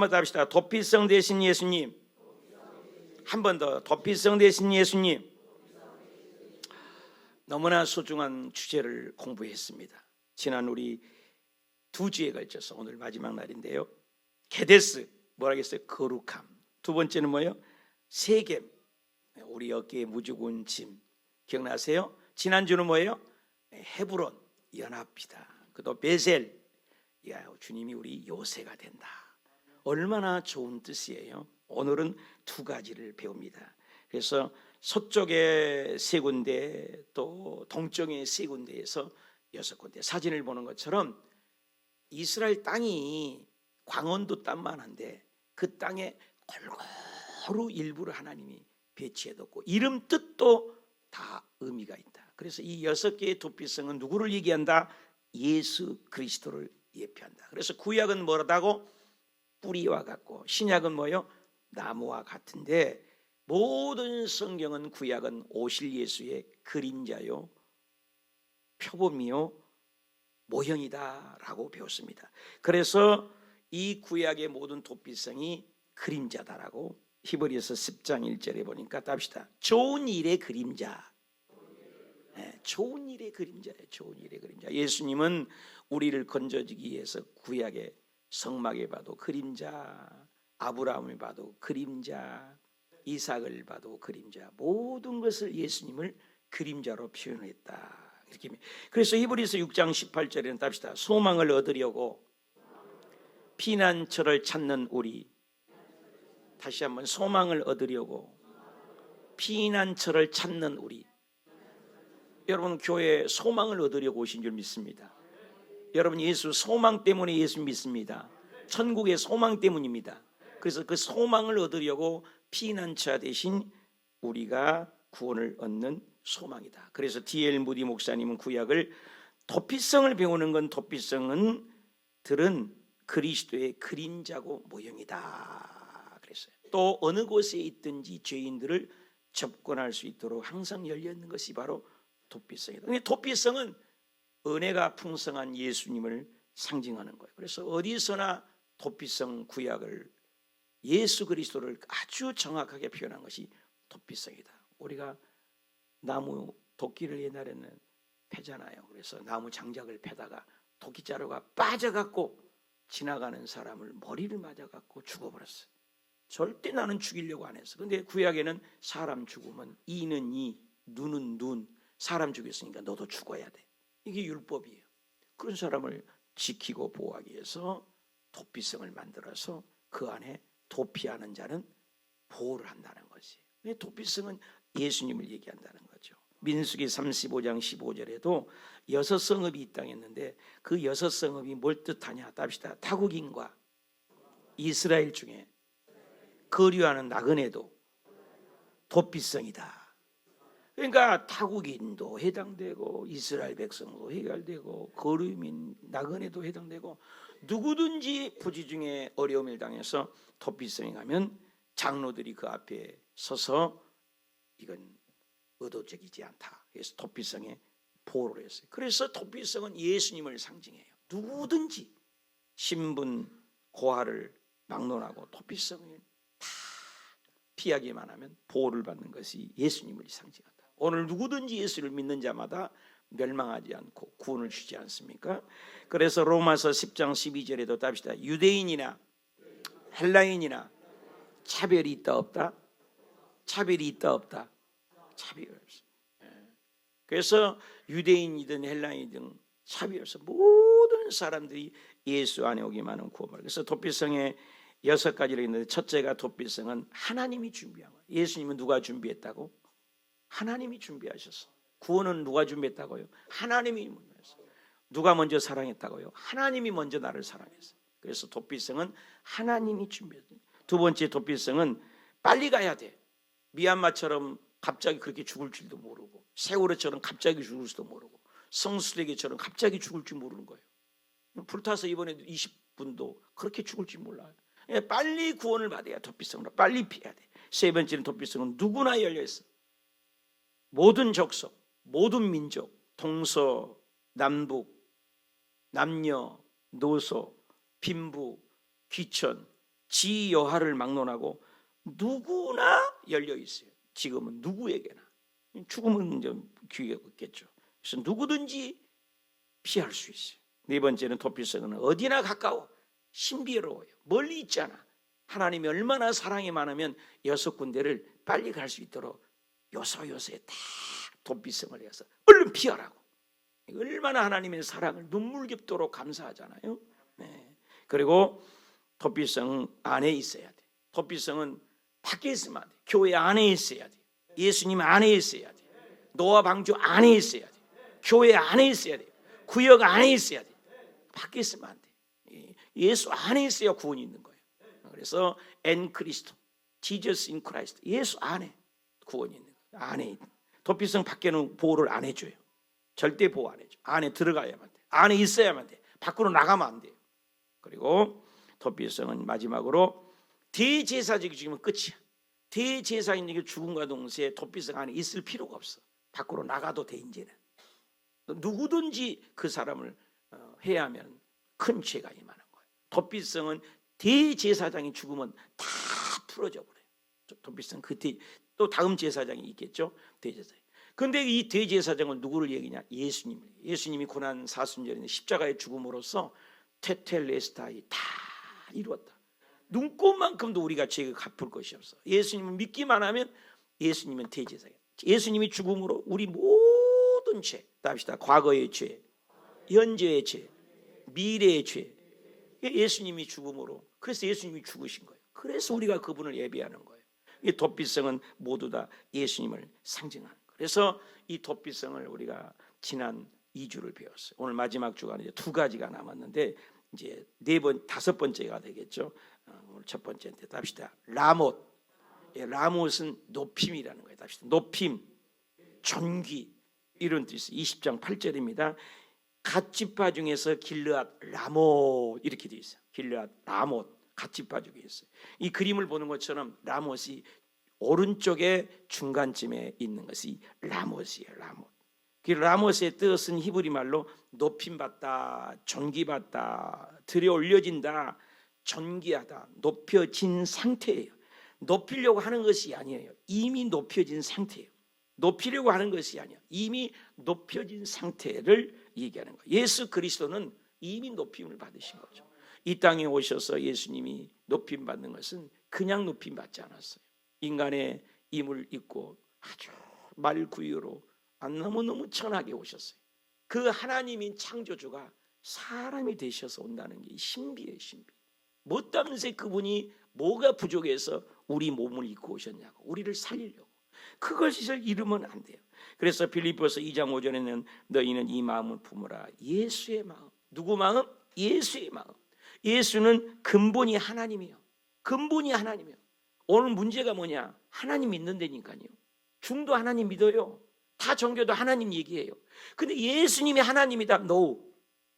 한번 더 합시다. 도피성 되신 예수님. 한 번 더. 도피성 되신 예수님. 너무나 소중한 주제를 공부했습니다. 지난 우리 2주에 걸쳐서 오늘 마지막 날인데요. 게데스, 뭐라 했어요? 거룩함. 두 번째는 뭐예요? 세겜, 우리 어깨에 무거운 짐. 기억나세요? 지난주는 뭐예요? 헤브론, 연합이다. 또 베셀, 야, 주님이 우리 요새가 된다. 얼마나 좋은 뜻이에요. 오늘은 두 가지를 배웁니다. 그래서 서쪽의 세 군데, 또 동쪽의 세 군데에서 6군데, 사진을 보는 것처럼 이스라엘 땅이 광원도 땅만한데 그 땅에 골고루 일부를 하나님이 배치해뒀고 이름 뜻도 다 의미가 있다. 그래서 이 6개의 도피성은 누구를 얘기한다? 예수 그리스도를 예표한다. 그래서 구약은 뭐라고? 뿌리와 같고, 신약은 뭐요? 나무와 같은데, 모든 성경은 구약은 오실 예수의 그림자요, 표범이요, 모형이다라고 배웠습니다. 그래서 이 구약의 모든 도피성이 그림자다라고 히브리서 10장 1절에 보니까 답시다. 좋은 일의 그림자. 네, 좋은 일의 그림자예요. 좋은 일의 그림자. 예수님은 우리를 건져주기 위해서 구약의 성막에 봐도 그림자, 아브라함을 봐도 그림자, 이삭을 봐도 그림자, 모든 것을 예수님을 그림자로 표현했다. 이렇게. 그래서 히브리서 6장 18절에는 답시다. 소망을 얻으려고 피난처를 찾는 우리. 다시 한번, 소망을 얻으려고 피난처를 찾는 우리. 여러분, 교회에 소망을 얻으려고 오신 줄 믿습니다. 여러분, 예수 소망 때문에 예수 믿습니다. 천국의 소망 때문입니다. 그래서 그 소망을 얻으려고 피난처 대신 우리가 구원을 얻는 소망이다. 그래서 D.L. 무디 목사님은 구약을 도피성을 배우는 건, 도피성은 들은 그리스도의 그림자고 모형이다 그랬어요. 또 어느 곳에 있든지 죄인들을 접근할 수 있도록 항상 열려있는 것이 바로 도피성이다. 근데 도피성은 은혜가 풍성한 예수님을 상징하는 거예요. 그래서 어디서나 도피성 구약을, 예수 그리스도를 아주 정확하게 표현한 것이 도피성이다. 우리가 나무 도끼를 옛날에는 패잖아요. 그래서 나무 장작을 패다가 도끼자루가 빠져갖고 지나가는 사람을 머리를 맞아갖고 죽어버렸어요. 절대 나는 죽이려고 안 했어. 근데 구약에는 사람 죽으면 이는 이, 눈은 눈, 사람 죽였으니까 너도 죽어야 돼. 이게 율법이에요. 그런 사람을 지키고 보호하기 위해서 도피성을 만들어서 그 안에 도피하는 자는 보호를 한다는 것이. 도피성은 예수님을 얘기한다는 거죠. 민수기 35장 15절에도 6성읍이 이 땅에 있는데 그 6성읍이 뭘 뜻하냐? 답시다. 타국인과 이스라엘 중에 거류하는 나그네도 도피성이다. 그러니까 타국인도 해당되고 이스라엘 백성도 해결되고 거류민 나그네도 해당되고, 누구든지 부지 중에 어려움을 당해서 도피성에 가면 장로들이 그 앞에 서서 이건 의도적이지 않다. 그래서 도피성에 보호를 했어요. 그래서 도피성은 예수님을 상징해요. 누구든지 신분 고하를 막론하고 도피성을 다 피하기만 하면 보호를 받는 것이 예수님을 상징한다. 오늘 누구든지 예수를 믿는 자마다 멸망하지 않고 구원을 주지 않습니까? 그래서 로마서 10장 12절에도 답시다. 유대인이나 헬라인이나 차별이 있다 없다? 차별이 있다 없다? 차별이 없어. 그래서 유대인이든 헬라인이든 차별이 없어. 모든 사람들이 예수 안에 오기만 하면 구원을. 그래서 도피성에 6가지로 있는데, 첫째가 도피성은 하나님이 준비한 거예요. 예수님은 누가 준비했다고? 하나님이 준비하셨어. 구원은 누가 준비했다고요? 하나님이 준비했어. 누가 먼저 사랑했다고요? 하나님이 먼저 나를 사랑했어. 그래서 도피성은 하나님이 준비했어요. 두 번째 도피성은 빨리 가야 돼. 미얀마처럼 갑자기 그렇게 죽을 줄도 모르고, 세월호처럼 갑자기 죽을 수도 모르고, 성수대교처럼 갑자기 죽을 줄 모르는 거예요. 불타서 이번에도 20분도 그렇게 죽을 줄 몰라요. 빨리 구원을 받아야 도피성으로 빨리 피해야 돼. 세 번째는 도피성은 누구나 열려있어. 모든 족속, 모든 민족, 동서, 남북, 남녀, 노소, 빈부, 귀천, 지 여하를 막론하고 누구나 열려 있어요. 지금은 누구에게나. 죽음은 좀 기회가 없겠죠. 그래서 누구든지 피할 수 있어요. 네 번째는 도피성은 어디나 가까워 신비로워요. 멀리 있잖아. 하나님이 얼마나 사랑이 많으면 6군데를 빨리 갈 수 있도록 요소요소에 다 도피성을 해서 얼른 피하라고. 얼마나 하나님의 사랑을 눈물겹도록 감사하잖아요. 네. 그리고 도피성 안에 있어야 돼. 도피성은 밖에 있으면 안 돼. 교회 안에 있어야 돼. 예수님 안에 있어야 돼. 노아 방주 안에 있어야 돼. 교회 안에 있어야 돼. 구역 안에 있어야 돼. 밖에 있으면 안 돼. 예수 안에 있어야 구원이 있는 거예요. 그래서 엔 크리스토, 지저스 인 크라이스트, 예수 안에 구원이 있는 거예요. 안에. 도피성 밖에는 보호를 안 해줘요. 절대 보호 안 해줘. 안에 들어가야만 돼. 안에 있어야만 돼. 밖으로 나가면 안 돼요. 그리고 도피성은 마지막으로 대제사장이 죽으면 끝이야. 대제사장이 죽음과 동시에 도피성 안에 있을 필요가 없어. 밖으로 나가도 돼. 이제는 누구든지 그 사람을 해야 하면 큰 죄가 임하는 거예요. 도피성은 대제사장이 죽으면 다 풀어져 버려요. 도피성 또 다음 제사장이 있겠죠. 대제사장. 그런데 이 대제사장은 누구를 얘기냐? 예수님을. 예수님이 고난 사순절에 십자가의 죽음으로써 테텔레스타이 다 이루었다. 눈꽃만큼도 우리가 죄를 갚을 것이 없어. 예수님을 믿기만 하면 예수님은 대제사장. 예수님이 죽음으로 우리 모든 죄, 답시다. 과거의 죄, 현재의 죄, 미래의 죄. 예수님이 죽음으로. 그래서 예수님이 죽으신 거예요. 그래서 우리가 그분을 예배하는 거예요. 이 도피성은 모두 다 예수님을 상징하는 거예요. 그래서 이 도피성을 우리가 지난 2주를 배웠어요. 오늘 마지막 주간 이제 2가지가 남았는데 이제 5번째가 되겠죠. 오늘 첫 번째인데 답시다. 라못. 라못은 높임이라는 거예요. 답시다. 높임, 존귀 이런 뜻이 20장 8절입니다. 갓지파 중에서 길르앗 라못 이렇게 되어 있어요. 길르앗 라못 갓지파 중에 있어요. 이 그림을 보는 것처럼 라못이 오른쪽에 중간쯤에 있는 것이 라못이에요. 라못. 그 라못의 뜻은 히브리 말로 높임받다, 존귀받다, 들여 올려진다, 존귀하다, 높여진 상태예요. 높이려고 하는 것이 아니에요. 이미 높여진 상태예요. 높이려고 하는 것이 아니야. 이미 높여진 상태를 얘기하는 거예요. 예수 그리스도는 이미 높임을 받으신 거죠. 이 땅에 오셔서 예수님이 높임 받는 것은 그냥 높임 받지 않았어요. 인간의 임을 입고 아주 말구유로 너무너무 천하게 오셨어요. 그 하나님인 창조주가 사람이 되셔서 온다는 게 신비예요. 신비. 못다면서 그분이 뭐가 부족해서 우리 몸을 입고 오셨냐고. 우리를 살리려고. 그것을 잃으면 안 돼요. 그래서 빌립보서 2장 5절에는 너희는 이 마음을 품으라. 예수의 마음. 누구 마음? 예수의 마음. 예수는 근본이 하나님이에요. 근본이 하나님이에요. 오늘 문제가 뭐냐? 하나님 믿는다니까요. 중도 하나님 믿어요. 다 종교도 하나님 얘기해요. 근데 예수님이 하나님이다. No.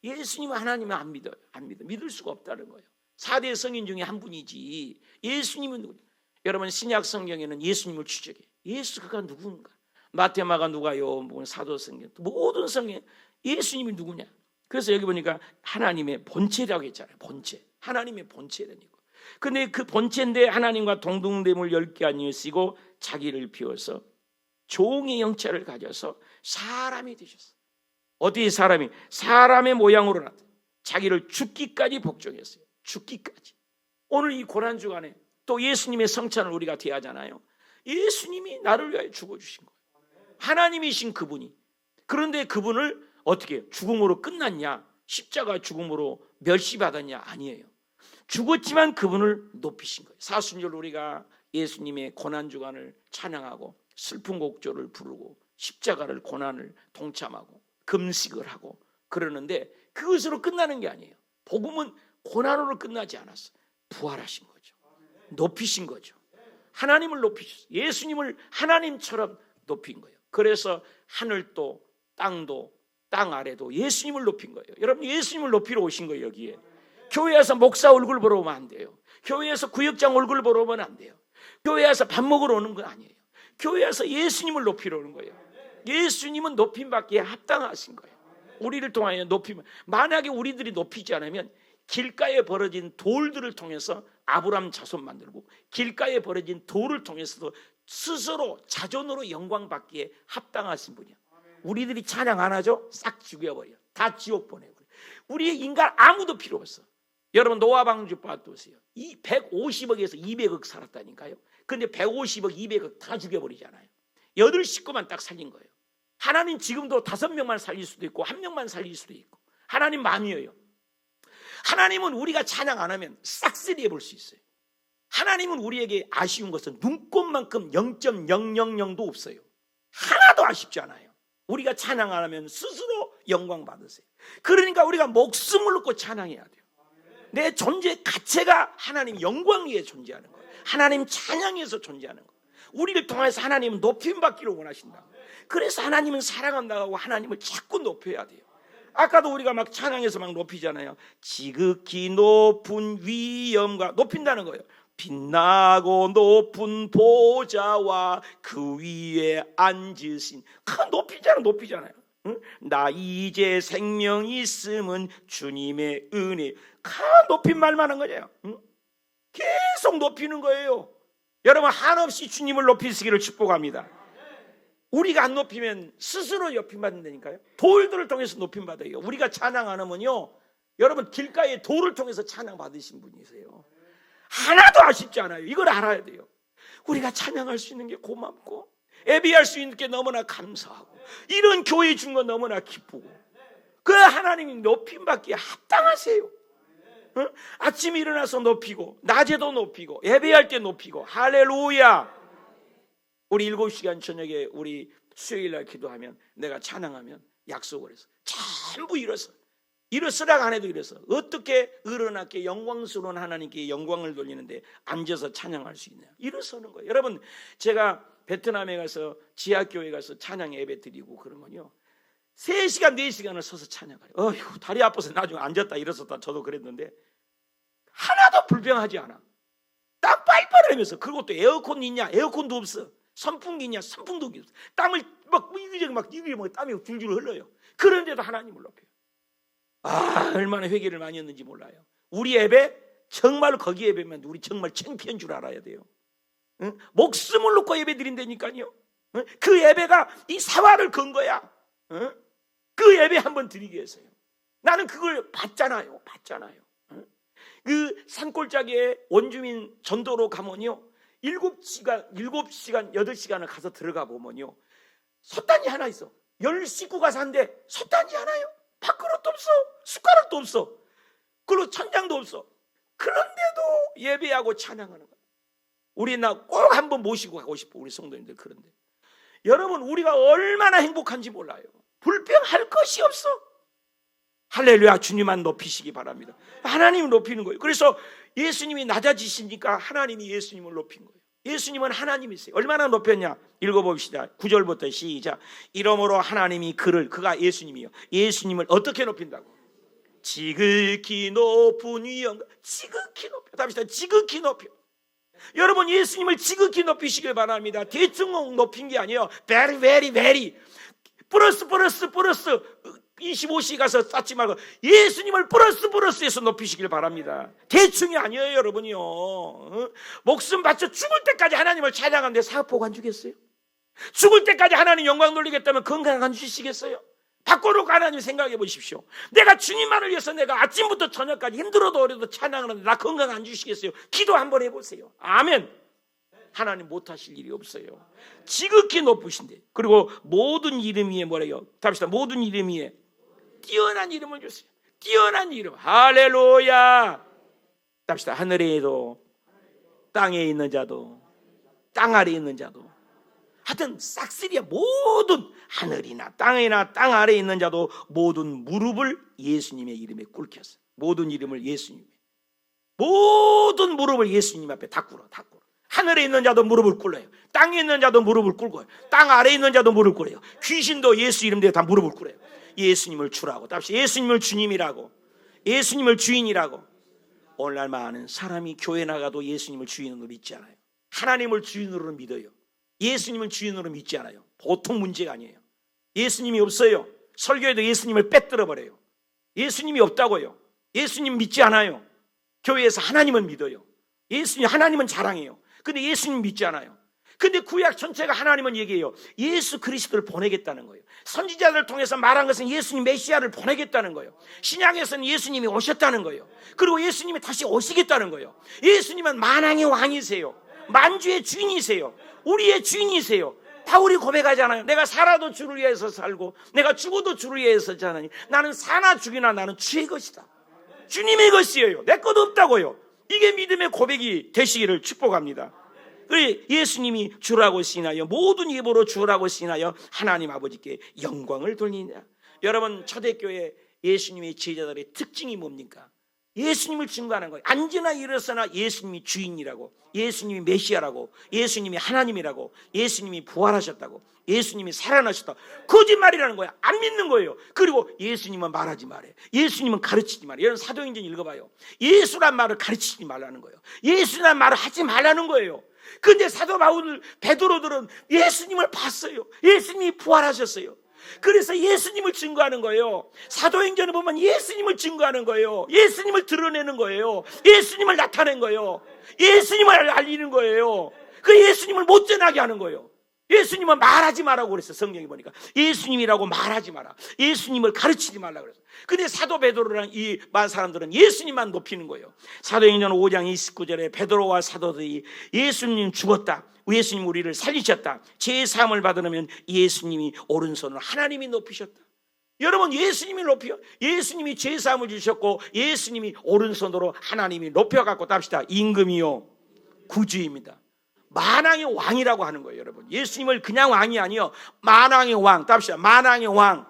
예수님은 하나님은 안 믿어요. 안 믿어. 믿을 수가 없다는 거예요. 4대 성인 중에 한 분이지. 예수님은 누구냐? 여러분 신약 성경에는 예수님을 추적해. 예수가 누군가? 마테마가 누가요? 사도성경 모든 성경 예수님이 누구냐? 그래서 여기 보니까 하나님의 본체라고 했잖아요. 본체. 하나님의 본체라니까. 근데 그 본체인데 하나님과 동등됨을 엷게 아니으시고 자기를 비워서 종의 형체를 가져서 사람이 되셨어. 어디 사람이? 사람의 모양으로 나타나 자기를 죽기까지 복종했어요. 죽기까지. 오늘 이 고난주간에 또 예수님의 성찬을 우리가 대하잖아요. 예수님이 나를 위하여 죽어주신 거예요. 하나님이신 그분이. 그런데 그분을 어떻게 해요? 죽음으로 끝났냐? 십자가 죽음으로 멸시받았냐? 아니에요. 죽었지만 그분을 높이신 거예요. 사순절 우리가 예수님의 고난주간을 찬양하고 슬픈 곡조를 부르고 십자가를 고난을 동참하고 금식을 하고 그러는데 그것으로 끝나는 게 아니에요. 복음은 고난으로 끝나지 않았어요. 부활하신 거죠. 높이신 거죠. 하나님을 높이셨어요. 예수님을 하나님처럼 높인 거예요. 그래서 하늘도 땅도 땅 아래도 예수님을 높인 거예요. 여러분 예수님을 높이러 오신 거예요. 여기에 교회에서 목사 얼굴 보러 오면 안 돼요. 교회에서 구역장 얼굴 보러 오면 안 돼요. 교회에서 밥 먹으러 오는 건 아니에요. 교회에서 예수님을 높이러 오는 거예요. 예수님은 높임받기에 합당하신 거예요. 우리를 통하여 높이면 만약에 우리들이 높이지 않으면 길가에 벌어진 돌들을 통해서 아브람 자손 만들고, 길가에 벌어진 돌을 통해서도 스스로 자존으로 영광 받기에 합당하신 분이야. 우리들이 찬양 안 하죠? 싹 죽여버려. 다 지옥 보내고. 우리 인간 아무도 필요 없어. 여러분 노아 방주 봐보세요. 이 150억에서 200억 살았다니까요. 근데 150억, 200억 다 죽여버리잖아요. 8식구만 딱 살린 거예요. 하나님 지금도 5명만 살릴 수도 있고 1명만 살릴 수도 있고, 하나님 마음이에요. 하나님은 우리가 찬양 안 하면 싹쓸이해 볼 수 있어요. 하나님은 우리에게 아쉬운 것은 눈꽃만큼 0.000도 없어요. 하나도 아쉽지 않아요. 우리가 찬양 안 하면 스스로 영광 받으세요. 그러니까 우리가 목숨을 놓고 찬양해야 돼요. 내 존재 가치가 하나님 영광 위에 존재하는 거예요. 하나님 찬양에서 존재하는 거예요. 우리를 통해서 하나님은 높임 받기를 원하신다. 그래서 하나님은 사랑한다고 하고 하나님을 자꾸 높여야 돼요. 아까도 우리가 막 찬양해서 막 높이잖아요. 지극히 높은 위엄과, 높인다는 거예요. 빛나고 높은 보좌와 그 위에 앉으신, 높이잖아요. 응? 나 이제 생명 있음은 주님의 은혜. 높임말만 한 거예요. 응? 계속 높이는 거예요. 여러분 한없이 주님을 높이시기를 축복합니다. 우리가 안 높이면 스스로 높임 받는다니까요. 돌들을 통해서 높임 받아요. 우리가 찬양 안 하면요, 여러분 길가에 돌을 통해서 찬양 받으신 분이세요. 하나도 아쉽지 않아요. 이걸 알아야 돼요. 우리가 찬양할 수 있는 게 고맙고, 예배할 수 있는 게 너무나 감사하고, 이런 교회 준 건 너무나 기쁘고, 그 하나님이 높임 받기에 합당하세요. 응? 아침에 일어나서 높이고, 낮에도 높이고, 예배할 때 높이고. 할렐루야. 우리 7시간 저녁에 우리 수요일날 기도하면, 내가 찬양하면 약속을 해서 전부 일어서라고 안 해도 일어서, 어떻게 어른하게 영광스러운 하나님께 영광을 돌리는데 앉아서 찬양할 수 있냐, 일어서는 거예요. 여러분 제가 베트남에 가서 지하교회 가서 찬양 예배 드리고 그러면요, 3시간 4시간을 서서 찬양해요. 어휴, 다리 아파서 나중에 앉았다 일어섰다 저도 그랬는데 하나도 불평하지 않아. 땀 빨빨 흘리면서. 그리고 또 에어컨 있냐? 에어컨도 없어. 선풍기 있냐? 선풍도 없어. 땀을 이게 땀이 줄줄 흘러요. 그런데도 하나님을 높여요. 얼마나 회개를 많이 했는지 몰라요. 우리 예배 정말, 거기 예배면 우리 정말 창피한 줄 알아야 돼요. 응? 목숨을 놓고 예배 드린다니까요. 응? 그 예배가 이 사활을 건 거야. 응? 그 예배 한번 드리기 위해서요. 나는 그걸 봤잖아요. 응? 그 산골짜기에 원주민 전도로 가면요, 7시간 8시간을 가서 들어가 보면요, 솥단이 하나 있어. 10식구가 산데 솥단이 하나요. 밥그릇도 없어. 숟가락도 없어. 그리고 천장도 없어. 그런데도 예배하고 찬양하는 거야. 우리 나 꼭 한번 모시고 가고 싶어, 우리 성도님들. 그런데 여러분, 우리가 얼마나 행복한지 몰라요. 불평할 것이 없어. 할렐루야. 주님만 높이시기 바랍니다. 하나님을 높이는 거예요. 그래서 예수님이 낮아지시니까 하나님이 예수님을 높인 거예요. 예수님은 하나님이세요. 얼마나 높였냐? 읽어봅시다. 9절부터 시작. 이러므로 하나님이 그가 예수님이요, 예수님을 어떻게 높인다고? 지극히 높은 위엄. 지극히 높여. 답시다. 지극히 높여. 여러분, 예수님을 지극히 높이시길 바랍니다. 대충 높인 게 아니에요. very very very 플러스 25시 가서 쌓지 말고 예수님을 플러스해서 높이시길 바랍니다. 대충이 아니에요, 여러분이요. 목숨 바쳐 죽을 때까지 하나님을 찬양하는데 사업복 안 주겠어요? 죽을 때까지 하나님 영광 돌리겠다면 건강 안 주시겠어요? 바꿔놓고 하나님 생각해 보십시오. 내가 주님만을 위해서 내가 아침부터 저녁까지 힘들어도 어려도 찬양하는데 나 건강 안 주시겠어요? 기도 한번 해보세요. 아멘. 하나님 못하실 일이 없어요. 지극히 높으신데. 그리고 모든 이름 위에 뭐래요? 답시다. 모든 이름 위에 뛰어난 이름을 주세요. 뛰어난 이름. 할렐루야. 답시다. 하늘에도 땅에 있는 자도 땅 아래에 있는 자도, 하여튼 싹쓸이야. 모든 하늘이나 땅이나 땅 아래에 있는 자도 모든 무릎을 예수님의 이름에 꿇겠어요. 모든 이름을 예수님의, 모든 무릎을 예수님 앞에 다 꿇어. 하늘에 있는 자도 무릎을 꿇어요. 땅에 있는 자도 무릎을 꿇고요. 땅 아래에 있는 자도 무릎을 꿇어요. 귀신도 예수 이름대로 다 무릎을 꿇어요. 예수님을 주라고. 답시다. 예수님을 주님이라고, 예수님을 주인이라고. 오늘날 많은 사람이 교회 나가도 예수님을 주인으로 믿지 않아요. 하나님을 주인으로 믿어요. 예수님을 주인으로 믿지 않아요. 보통 문제가 아니에요. 예수님이 없어요. 설교에도 예수님을 빼뜨려 버려요. 예수님이 없다고요. 예수님 믿지 않아요. 교회에서 하나님은 믿어요. 예수님, 하나님은 자랑해요. 근데 예수님 믿지 않아요. 근데 구약 전체가 하나님은 얘기해요. 예수 그리스도를 보내겠다는 거예요. 선지자들을 통해서 말한 것은 예수님 메시아를 보내겠다는 거예요. 신약에서는 예수님이 오셨다는 거예요. 그리고 예수님이 다시 오시겠다는 거예요. 예수님은 만왕의 왕이세요. 만주의 주인이세요. 우리의 주인이세요. 바울이 고백하잖아요. 내가 살아도 주를 위해서 살고 내가 죽어도 주를 위해서 사나니 나는 사나 죽이나 나는 주의 것이다. 주님의 것이에요. 내 것 없다고요. 이게 믿음의 고백이 되시기를 축복합니다. 예수님이 주라고 시인하여 모든 예보로 주라고 시인하여 하나님 아버지께 영광을 돌리냐. 여러분, 초대교회 예수님의 제자들의 특징이 뭡니까? 예수님을 증거하는 거예요. 앉으나 일어서나 예수님이 주인이라고, 예수님이 메시아라고, 예수님이 하나님이라고, 예수님이 부활하셨다고, 예수님이 살아나셨다고. 거짓말이라는 거야. 안 믿는 거예요. 그리고 예수님은 말하지 말해. 예수님은 가르치지 말해. 여러분, 사도행전 읽어봐요. 예수란 말을 가르치지 말라는 거예요. 예수란 말을 하지 말라는 거예요. 근데 사도 바울, 베드로들은 예수님을 봤어요. 예수님이 부활하셨어요. 그래서 예수님을 증거하는 거예요. 사도행전을 보면 예수님을 증거하는 거예요. 예수님을 드러내는 거예요. 예수님을 나타낸 거예요. 예수님을 알리는 거예요. 그 예수님을 못 전하게 하는 거예요. 예수님은 말하지 마라고 그랬어요. 성경에 보니까 예수님이라고 말하지 마라. 예수님을 가르치지 말라 그랬어요. 근데 사도 베드로랑 이 많은 사람들은 예수님만 높이는 거예요. 사도행전 5장 29절에 베드로와 사도들이 예수님 죽었다, 예수님 우리를 살리셨다, 제사함을 받으려면 예수님이 오른손으로 하나님이 높이셨다. 여러분, 예수님이 높여, 예수님이 제사함을 주셨고 예수님이 오른손으로 하나님이 높여갖고 답시다. 임금이요 구주입니다. 만왕의 왕이라고 하는 거예요. 여러분, 예수님을 그냥 왕이 아니요, 만왕의 왕. 답시다. 만왕의 왕,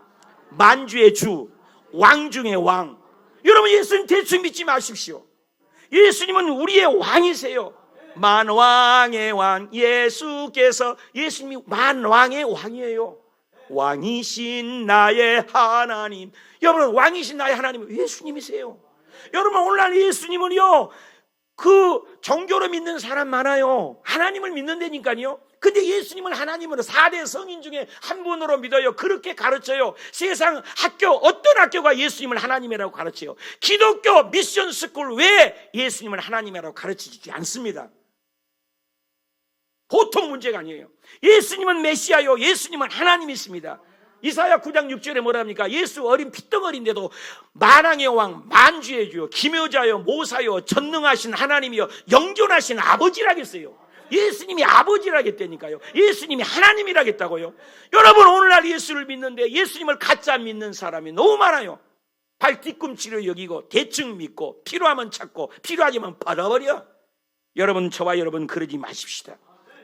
만주의 주, 왕 중의 왕. 여러분, 예수님 대충 믿지 마십시오. 예수님은 우리의 왕이세요. 만왕의 왕 예수께서, 예수님이 만왕의 왕이에요. 왕이신 나의 하나님. 여러분, 왕이신 나의 하나님은 예수님이세요. 여러분, 오늘날 예수님은요, 그 종교로 믿는 사람 많아요. 하나님을 믿는다니까요. 근데 예수님을 하나님으로 4대 성인 중에 한 분으로 믿어요. 그렇게 가르쳐요. 세상 학교, 어떤 학교가 예수님을 하나님이라고 가르쳐요? 기독교 미션 스쿨 왜 예수님을 하나님이라고 가르치지 않습니다. 보통 문제가 아니에요. 예수님은 메시아요, 예수님은 하나님이십니다. 이사야 9장 6절에 뭐랍니까? 예수 어린 핏덩어리인데도 만왕의 왕, 만주의 주요, 기묘자요, 모사요, 전능하신 하나님이요, 영존하신 아버지라겠어요. 예수님이 아버지라겠다니까요. 예수님이 하나님이라겠다고요. 여러분, 오늘날 예수를 믿는데 예수님을 가짜 믿는 사람이 너무 많아요. 발 뒤꿈치로 여기고 대충 믿고 필요하면 찾고 필요하지만 받아버려. 여러분, 저와 여러분 그러지 마십시다.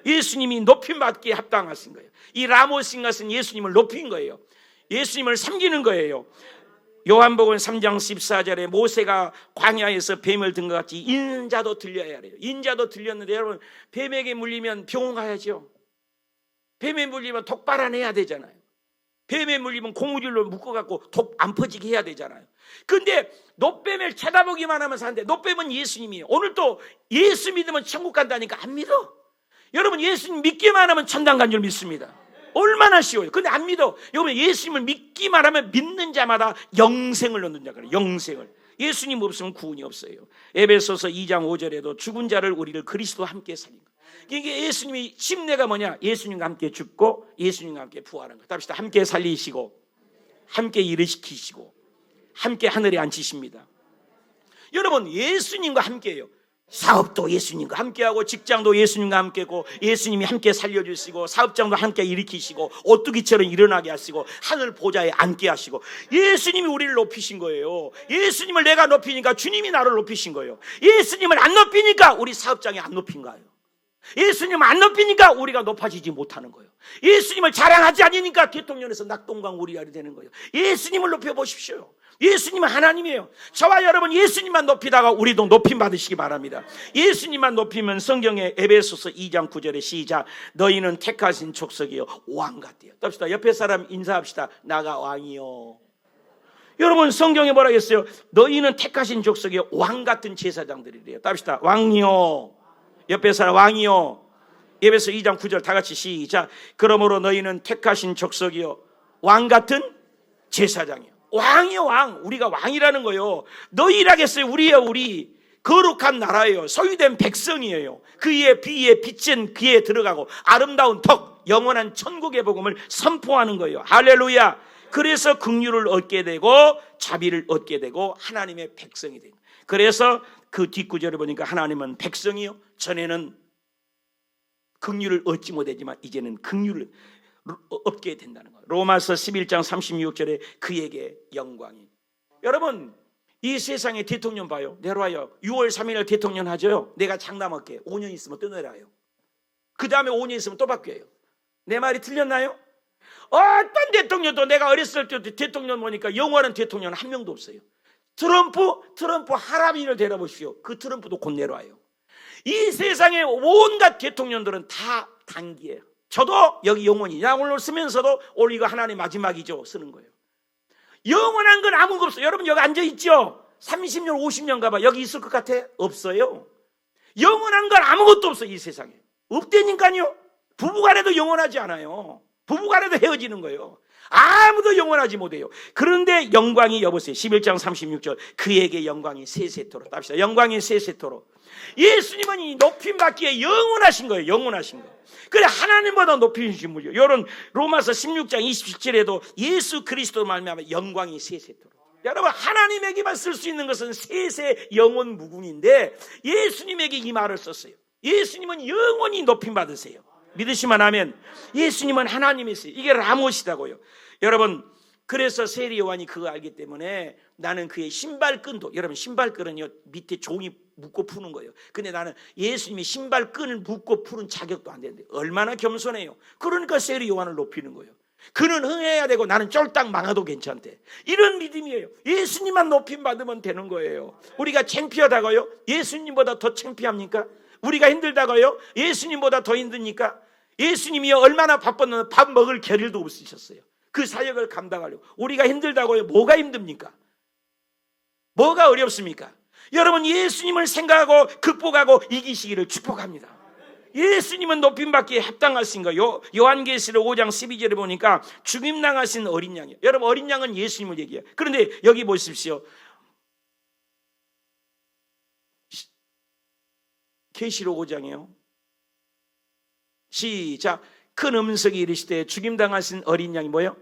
예수님이 높임받기에 합당하신 거예요. 이 라모신 것은 예수님을 높인 거예요. 예수님을 섬기는 거예요. 요한복음 3장 14절에 모세가 광야에서 뱀을 든 것 같이 인자도 들려야 해요. 인자도 들렸는데 여러분, 뱀에게 물리면 병원 가야죠. 뱀에 물리면 독 빨아내야 되잖아요. 뱀에 물리면 고무줄로 묶어갖고 독 안 퍼지게 해야 되잖아요. 근데 노뱀을 쳐다보기만 하면 사는데, 노뱀은 예수님이에요. 오늘 또 예수 믿으면 천국 간다니까 안 믿어. 여러분, 예수님 믿기만 하면 천당 간 줄 믿습니다. 얼마나 쉬워요. 근데 안 믿어. 여러분, 예수님을 믿기만 하면 믿는 자마다 영생을 얻는 자가, 영생을. 예수님 없으면 구원이 없어요. 에베소서 2장 5절에도 죽은 자를 우리를 그리스도와 함께 살린 것. 이게 예수님이 심내가 뭐냐? 예수님과 함께 죽고 예수님과 함께 부활한 것. 답시다. 함께 살리시고 함께 일으키시고 함께 하늘에 앉히십니다. 여러분, 예수님과 함께해요. 사업도 예수님과 함께하고 직장도 예수님과 함께고 예수님이 함께 살려주시고 사업장도 함께 일으키시고 오뚜기처럼 일어나게 하시고 하늘 보좌에 앉게 하시고 예수님이 우리를 높이신 거예요. 예수님을 내가 높이니까 주님이 나를 높이신 거예요. 예수님을 안 높이니까 우리 사업장이 안 높인 거예요. 예수님을 안 높이니까 우리가 높아지지 못하는 거예요. 예수님을 자랑하지 않으니까 대통령에서 낙동강 우리알이 되는 거예요. 예수님을 높여보십시오. 예수님은 하나님이에요. 저와 여러분 예수님만 높이다가 우리도 높임 받으시기 바랍니다. 예수님만 높이면 성경의 에베소서 2장 9절에 시작. 너희는 택하신 족속이요 왕 같대요. 답시다. 옆에 사람 인사합시다. 나가 왕이요. 여러분, 성경에 뭐라 했어요? 너희는 택하신 족속이요 왕 같은 제사장들이래요. 답시다. 왕이요. 옆에 사람 왕이요. 에베소 2장 9절 다 같이 시작. 그러므로 너희는 택하신 족속이요 왕 같은 제사장이요. 왕이요, 왕. 우리가 왕이라는 거요. 너희라겠어요. 우리요, 우리. 거룩한 나라예요. 소유된 백성이에요. 그의 비에 빛은 귀에 들어가고 아름다운 덕, 영원한 천국의 복음을 선포하는 거예요. 할렐루야. 그래서 긍휼을 얻게 되고 자비를 얻게 되고 하나님의 백성이 되는 거예요. 그래서 그 뒷구절을 보니까 하나님은 백성이요, 전에는 긍휼을 얻지 못했지만 이제는 긍휼을 얻게 된다는 거예요. 로마서 11장 36절에 그에게 영광이. 여러분, 이 세상에 대통령 봐요. 내려와요. 6월 3일 대통령 하죠. 내가 장담할게. 5년 있으면 또 내려와요. 그 다음에 5년 있으면 또 바뀌어요. 내 말이 틀렸나요? 어떤 대통령도 내가 어렸을 때 대통령 보니까 영원한 대통령은 한 명도 없어요. 트럼프 할아버지를 데려보십시오. 그 트럼프도 곧 내려와요. 이 세상의 온갖 대통령들은 다 단기예요. 저도 여기 영원히 오늘 쓰면서도 오늘 이거 하나님 마지막이죠 쓰는 거예요. 영원한 건 아무것도 없어요. 여러분 여기 앉아있죠? 30년 50년 가봐 여기 있을 것 같아? 없어요. 영원한 건 아무것도 없어요. 이 세상에 없다니까요. 부부간에도 영원하지 않아요. 부부간에도 헤어지는 거예요. 아무도 영원하지 못해요. 그런데 영광이, 여보세요, 11장 36절 그에게 영광이 세세토록. 합시다. 영광이 세세토록. 예수님은 이 높임받기에 영원하신 거예요. 영원하신 거. 그래 하나님보다 높이신 분이요. 여러분 로마서 16장 27절에도 예수 그리스도 말미암아 영광이 세세토록. 여러분 하나님에게만 쓸 수 있는 것은 세세 영원 무궁인데 예수님에게 이 말을 썼어요. 예수님은 영원히 높임받으세요. 믿으시면 하면 예수님은 하나님이세요. 이게 라못이다고요. 여러분 그래서 세리 요한이 그거 알기 때문에 나는 그의 신발끈도, 여러분 신발끈은요 밑에 종이 묶고 푸는 거예요. 근데 나는 예수님이 신발끈을 묶고 푸는 자격도 안 되는데 얼마나 겸손해요. 그러니까 세리 요한을 높이는 거예요. 그는 흥해야 되고 나는 쫄딱 망해도 괜찮대. 이런 믿음이에요. 예수님만 높임 받으면 되는 거예요. 우리가 창피하다고요? 예수님보다 더 창피합니까? 우리가 힘들다고요? 예수님보다 더 힘듭니까? 예수님이 얼마나 바빴는데 밥 먹을 겨를도 없으셨어요. 그 사역을 감당하려고. 우리가 힘들다고요? 뭐가 힘듭니까? 뭐가 어렵습니까? 여러분 예수님을 생각하고 극복하고 이기시기를 축복합니다. 예수님은 높임받기에 합당하신 거예요. 요한계시록 5장 12절에 보니까 죽임당하신 어린 양이에요. 여러분 어린 양은 예수님을 얘기해요. 그런데 여기 보십시오. 계시록 5장이에요. 시작. 큰 음성이 이르시되 죽임당하신 어린 양이 뭐예요?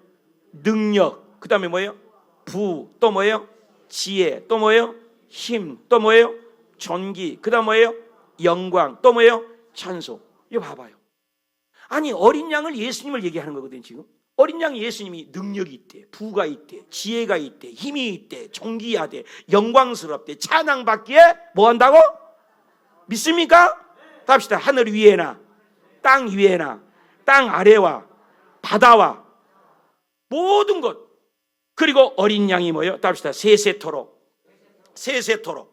능력. 그 다음에 뭐예요? 부. 또 뭐예요? 지혜. 또 뭐예요? 힘. 또 뭐예요? 존귀. 그 다음 뭐예요? 영광. 또 뭐예요? 찬송. 이거 봐봐요. 아니 어린 양을 예수님을 얘기하는 거거든요. 지금 어린 양 예수님이 능력이 있대, 부가 있대, 지혜가 있대, 힘이 있대, 존귀하대, 영광스럽대, 찬양받기에 뭐 한다고? 믿습니까? 답시다. 하늘 위에나 땅 위에나 땅 아래와 바다와 모든 것. 그리고 어린 양이 뭐예요? 답시다. 세세토록. 세세토록.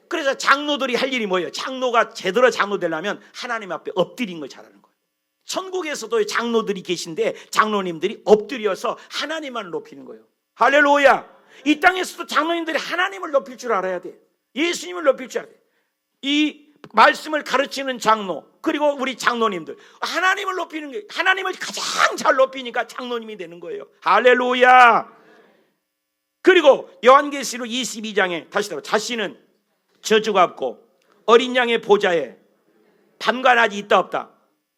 그래서 장로들이 할 일이 뭐예요? 장로가 제대로 장로 되려면 하나님 앞에 엎드린 걸 잘하는 거예요. 천국에서도 장로들이 계신데 장로님들이 엎드려서 하나님만 높이는 거예요. 할렐루야. 이 땅에서도 장로님들이 하나님을 높일 줄 알아야 돼. 예수님을 높일 줄 알아야 돼. 이 말씀을 가르치는 장로 그리고 우리 장로님들 하나님을 높이는 게, 하나님을 가장 잘 높이니까 장로님이 되는 거예요. 할렐루야. 그리고 요한계시록 22장에 다시 또 자신은 저주가 없고 어린 양의 보좌에 밤과 낮이 있다 없다?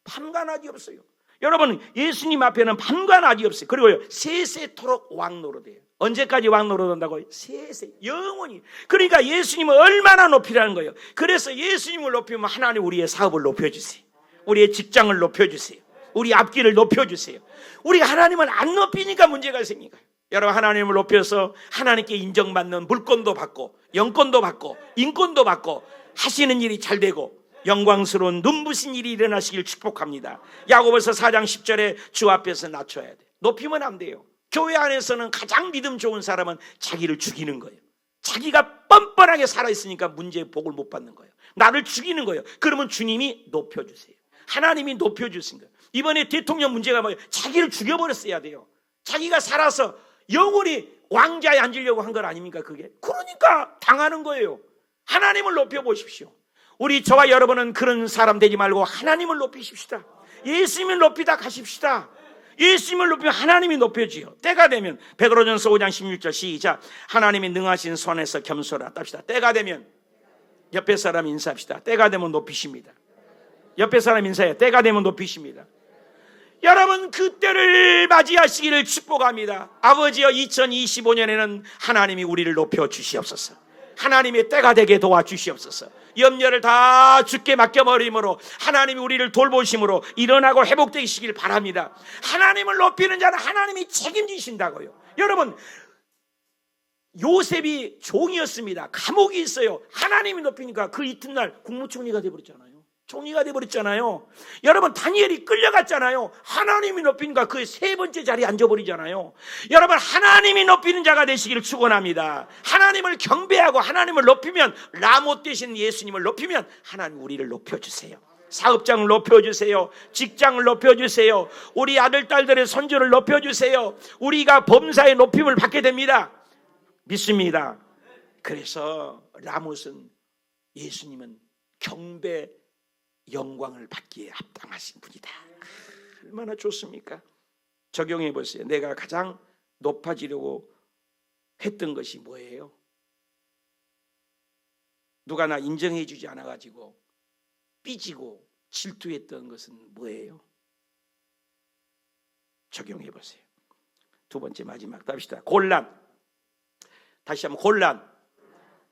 밤과 낮이 없어요. 여러분 예수님 앞에는 밤과 낮이 없어요. 그리고 세세토록 왕노릇해요. 언제까지 왕노릇 한다고요? 세세 영원히. 그러니까 예수님을 얼마나 높이라는 거예요. 그래서 예수님을 높이면 하나님 우리의 사업을 높여주세요. 우리의 직장을 높여주세요. 우리 앞길을 높여주세요. 우리가 하나님을 안 높이니까 문제가 생기니까요. 여러분 하나님을 높여서 하나님께 인정받는 물권도 받고 영권도 받고 인권도 받고 하시는 일이 잘 되고 영광스러운 눈부신 일이 일어나시길 축복합니다. 야고보서 4장 10절에 주 앞에서 낮춰야 돼. 높이면 안 돼요. 교회 안에서는 가장 믿음 좋은 사람은 자기를 죽이는 거예요. 자기가 뻔뻔하게 살아있으니까 문제의 복을 못 받는 거예요. 나를 죽이는 거예요. 그러면 주님이 높여주세요. 하나님이 높여주신 거예요. 이번에 대통령 문제가 뭐예요? 자기를 죽여버렸어야 돼요. 자기가 살아서 영원히 왕자에 앉으려고 한 건 아닙니까 그게? 그러니까 당하는 거예요. 하나님을 높여보십시오. 우리 저와 여러분은 그런 사람 되지 말고 하나님을 높이십시다. 예수님을 높이다 가십시다. 예수님을 높이면 하나님이 높여지요. 때가 되면 베드로전서 5장 16절 시작. 하나님이 능하신 손에서 겸손하라. 답시다. 때가 되면 옆에 사람 인사합시다. 때가 되면 높이십니다. 옆에 사람 인사해요. 때가 되면 높이십니다. 여러분 그 때를 맞이하시기를 축복합니다. 아버지여 2025년에는 하나님이 우리를 높여 주시옵소서. 하나님의 때가 되게 도와주시옵소서. 염려를 다 주께 맡겨버림으로 하나님이 우리를 돌보심으로 일어나고 회복되시길 바랍니다. 하나님을 높이는 자는 하나님이 책임지신다고요. 여러분 요셉이 종이었습니다. 감옥이 있어요. 하나님이 높이니까 그 이튿날 국무총리가 되어버렸잖아요. 총리가 되어버렸잖아요. 여러분 다니엘이 끌려갔잖아요. 하나님이 높이니까 그 세 번째 자리에 앉아버리잖아요. 여러분 하나님이 높이는 자가 되시기를 축원합니다. 하나님을 경배하고 하나님을 높이면, 라못 되신 예수님을 높이면 하나님 우리를 높여주세요. 사업장을 높여주세요. 직장을 높여주세요. 우리 아들 딸들의 선조를 높여주세요. 우리가 범사의 높임을 받게 됩니다. 믿습니다. 그래서 라못은 예수님은 경배 영광을 받기에 합당하신 분이다. 얼마나 좋습니까? 적용해 보세요. 내가 가장 높아지려고 했던 것이 뭐예요? 누가 나 인정해 주지 않아 가지고 삐지고 질투했던 것은 뭐예요? 적용해 보세요. 두 번째 마지막 답시다. 곤란. 다시 한번 곤란.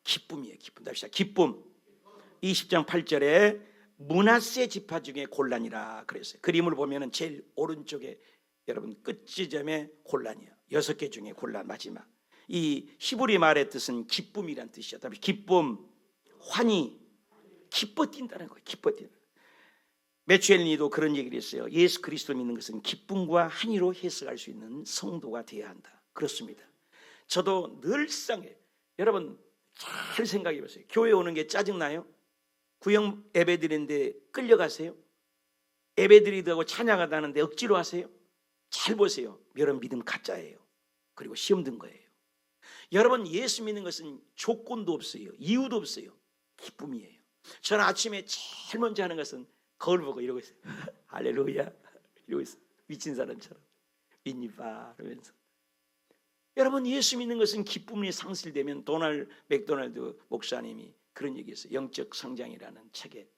기쁨이에요. 기쁨. 답시다. 기쁨. 20장 8절에 므낫세 지파 중에 곤란이라 그랬어요. 그림을 보면은 제일 오른쪽에 여러분 끝 지점에 곤란이에요. 6개 중에 곤란 마지막. 이 히브리 말의 뜻은 기쁨이란 뜻이야. 기쁨, 환희, 기뻐 뛴다는 거예요. 기뻐 뛴다. 매추엘니도 그런 얘기를 했어요. 예수 그리스도 믿는 것은 기쁨과 환희로 해석할 수 있는 성도가 되어야 한다. 그렇습니다. 저도 늘상 여러분 잘 생각해 보세요. 교회 오는 게 짜증나요? 구역 예배 드리는데 끌려가세요? 예배 드리다고 찬양하다는데 억지로 하세요? 잘 보세요. 여러분 믿음 가짜예요. 그리고 시험 든 거예요. 여러분 예수 믿는 것은 조건도 없어요. 이유도 없어요. 기쁨이에요. 저는 아침에 제일 먼저 하는 것은 거울 보고 이러고 있어요. 할렐루야 이러고 있어요. 미친 사람처럼 믿니까 그러면서. 여러분 예수 믿는 것은 기쁨이 상실되면 도널드 맥도날드 목사님이 그런 얘기했어요. 영적 성장이라는 책에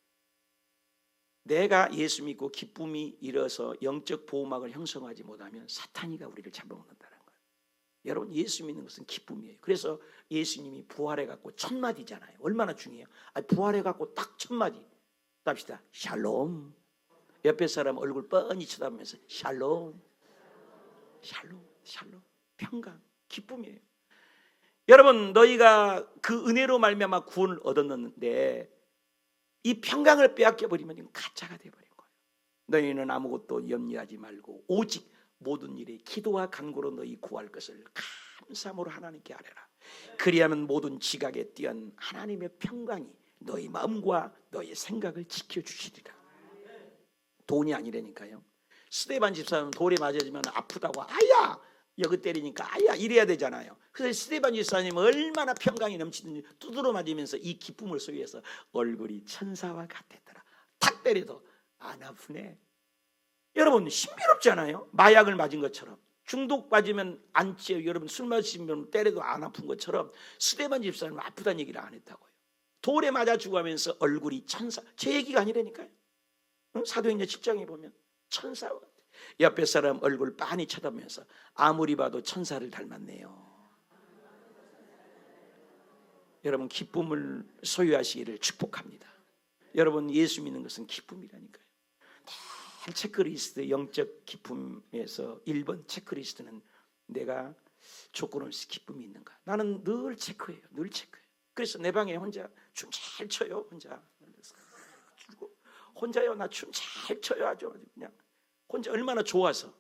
내가 예수 믿고 기쁨이 일어서 영적 보호막을 형성하지 못하면 사탄이가 우리를 잡아먹는다는 거예요. 여러분 예수 믿는 것은 기쁨이에요. 그래서 예수님이 부활해갖고 1000마디잖아요. 얼마나 중요해요. 부활해갖고 딱 1000마디 답시다. 샬롬. 옆에 사람 얼굴 뻔히 쳐다보면서 샬롬, 샬롬, 샬롬. 평강, 기쁨이에요. 여러분 너희가 그 은혜로 말미암아 구원을 얻었는데 이 평강을 빼앗겨 버리면 가짜가 되어버린 거예요. 너희는 아무것도 염려하지 말고 오직 모든 일에 기도와 간구로 너희 구할 것을 감사함으로 하나님께 아뢰라. 그리하면 모든 지각에 뛰어난 하나님의 평강이 너희 마음과 너희 생각을 지켜주시리라. 돈이 아니라니까요. 스데반 집사는 돌에 맞아지면 아프다고 아야 여기 때리니까 아야 이래야 되잖아요. 그래서 스데반 집사님 얼마나 평강이 넘치는지 두드러 맞으면서 이 기쁨을 소유해서 얼굴이 천사와 같았더라. 탁 때려도 안 아프네. 여러분 신비롭지 않아요? 마약을 맞은 것처럼 중독 맞으면 안 찌요. 여러분 술 마시면 때려도 안 아픈 것처럼 스데반 집사님은 아프다는 얘기를 안 했다고요. 돌에 맞아 죽어가면서 얼굴이 천사. 제 얘기가 아니라니까요. 사도행전 10장에 보면 천사와 옆에 사람 얼굴 빤히 쳐다보면서 아무리 봐도 천사를 닮았네요. 여러분 기쁨을 소유하시기를 축복합니다. 여러분 예수 믿는 것은 기쁨이라니까요. 체크리스트 영적 기쁨에서 1번 체크리스트는 내가 조건 없이 기쁨이 있는가. 나는 늘 체크해요. 늘 체크해요. 그래서 내 방에 혼자 춤 잘 춰요. 혼자요. 나 춤 잘 춰요. 아주 그냥 혼자 얼마나 좋아서.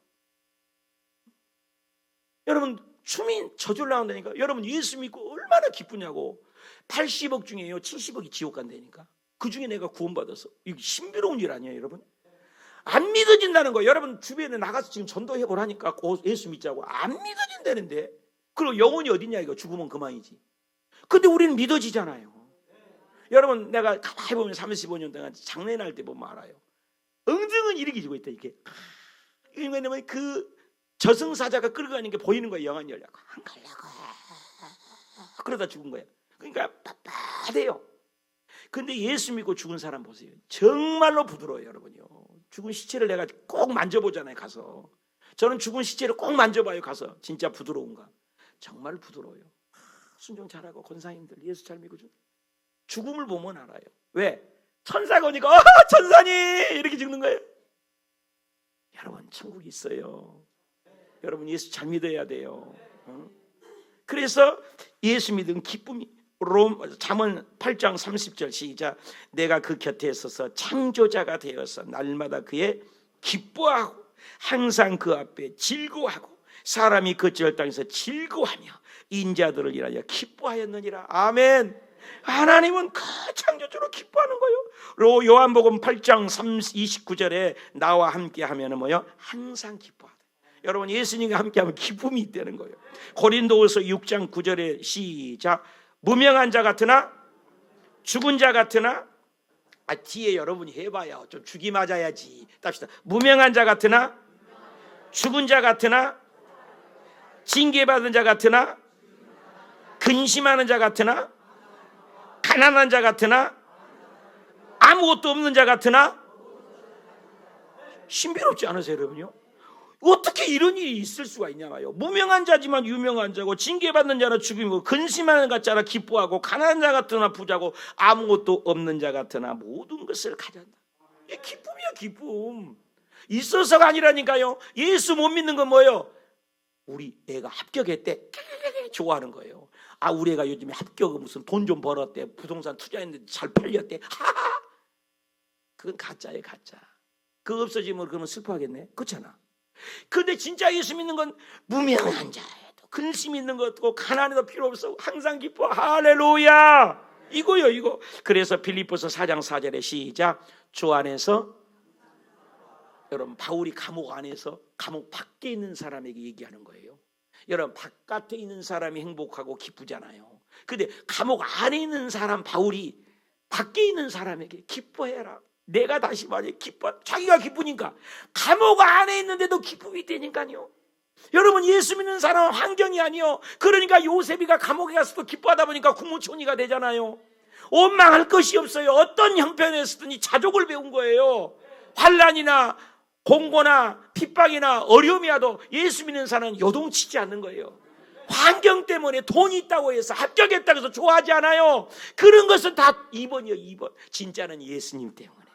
여러분 춤이 저절로 나온다니까. 여러분 예수 믿고 얼마나 기쁘냐고. 80억 중에요 70억이 지옥 간다니까. 그 중에 내가 구원받아서. 이게 신비로운 일 아니에요 여러분? 안 믿어진다는 거예요. 여러분 주변에 나가서 지금 전도해보라니까 예수 믿자고. 안 믿어진다는데. 그리고 영혼이 어딨냐 이거. 죽으면 그만이지. 근데 우리는 믿어지잖아요. 여러분 내가 가만히 보면 35년 동안 장례 날 때 보면 알아요. 엉덩은 이렇게 지고 있다. 이렇게 왜냐면 그 저승사자가 끌고 가는 게 보이는 거예요. 영안 열려고 안 가려고 그러다 죽은 거예요. 그러니까 빳빳해요. 근데 예수 믿고 죽은 사람 보세요. 정말로 부드러워요, 여러분요. 죽은 시체를 내가 꼭 만져보잖아요, 가서. 저는 죽은 시체를 꼭 만져봐요, 가서. 진짜 부드러운가? 정말 부드러워요. 순종 잘하고 권사님들 예수 잘 믿고 죽음을 보면 알아요. 왜? 천사가 오니까 천사님 이렇게 죽는 거예요. 여러분 천국이 있어요. 여러분 예수 잘 믿어야 돼요. 그래서 예수 믿은 기쁨이 잠언 8장 30절 시작. 내가 그 곁에 있어서 창조자가 되어서 날마다 그의 기뻐하고 항상 그 앞에 즐거워하고 사람이 그 땅에서 즐거워하며 인자들을 인하여 기뻐하였느니라. 아멘. 하나님은 그 창조주로 기뻐하는 거예요. 요한복음 8장 29절에 나와 함께 하면은 뭐요? 항상 기뻐하다. 여러분 예수님과 함께하면 기쁨이 있다는 거예요. 고린도후서 6장 9절에 시작. 무명한 자 같으나 죽은 자 같으나 뒤에 여러분이 해봐요. 좀 죽이 맞아야지. 답시다. 무명한 자 같으나 죽은 자 같으나 징계받은 자 같으나 근심하는 자 같으나 가난한 자 같으나 아무것도 없는 자 같으나 신비롭지 않으세요, 여러분요? 어떻게 이런 일이 있을 수가 있냐고요. 무명한 자지만 유명한 자고 징계받는 자나 죽이고 근심하는 자나 기뻐하고 가난한 자 같으나 부자고 아무것도 없는 자 같으나 모든 것을 가졌다. 이게 기쁨이야, 기쁨. 있어서가 아니라니까요. 예수 못 믿는 건 뭐예요? 우리 애가 합격했대. 좋아하는 거예요. 우리 애가 요즘에 합격은 무슨 돈 좀 벌었대. 부동산 투자했는데 잘 팔렸대. 하하. 그건 가짜예요, 가짜. 그거 없어지면 그러면 슬퍼하겠네. 그렇잖아. 근데 진짜 예수 믿는 건 무명한 자에도 근심 있는 것도 가난해도 필요 없어. 항상 기뻐. 할렐루야. 이거요, 이거. 그래서 빌립보서 4장 4절에 시작. 주 안에서 여러분 바울이 감옥 안에서 감옥 밖에 있는 사람에게 얘기하는 거예요. 여러분 바깥에 있는 사람이 행복하고 기쁘잖아요. 근데 감옥 안에 있는 사람 바울이 밖에 있는 사람에게 기뻐해라. 내가 다시 말해 기뻐. 자기가 기쁘니까 감옥 안에 있는데도 기쁨이 되니까요. 여러분 예수 믿는 사람은 환경이 아니요. 그러니까 요셉이가 감옥에 가서도 기뻐하다 보니까 국무총리가 되잖아요. 원망할 것이 없어요. 어떤 형편에서든지 자족을 배운 거예요. 환난이나 공고나 핍박이나 어려움이 와도 예수 믿는 사람은 요동치지 않는 거예요. 환경 때문에 돈이 있다고 해서 합격했다고 해서 좋아하지 않아요. 그런 것은 다 2번이요, 2번. 진짜는 예수님 때문에.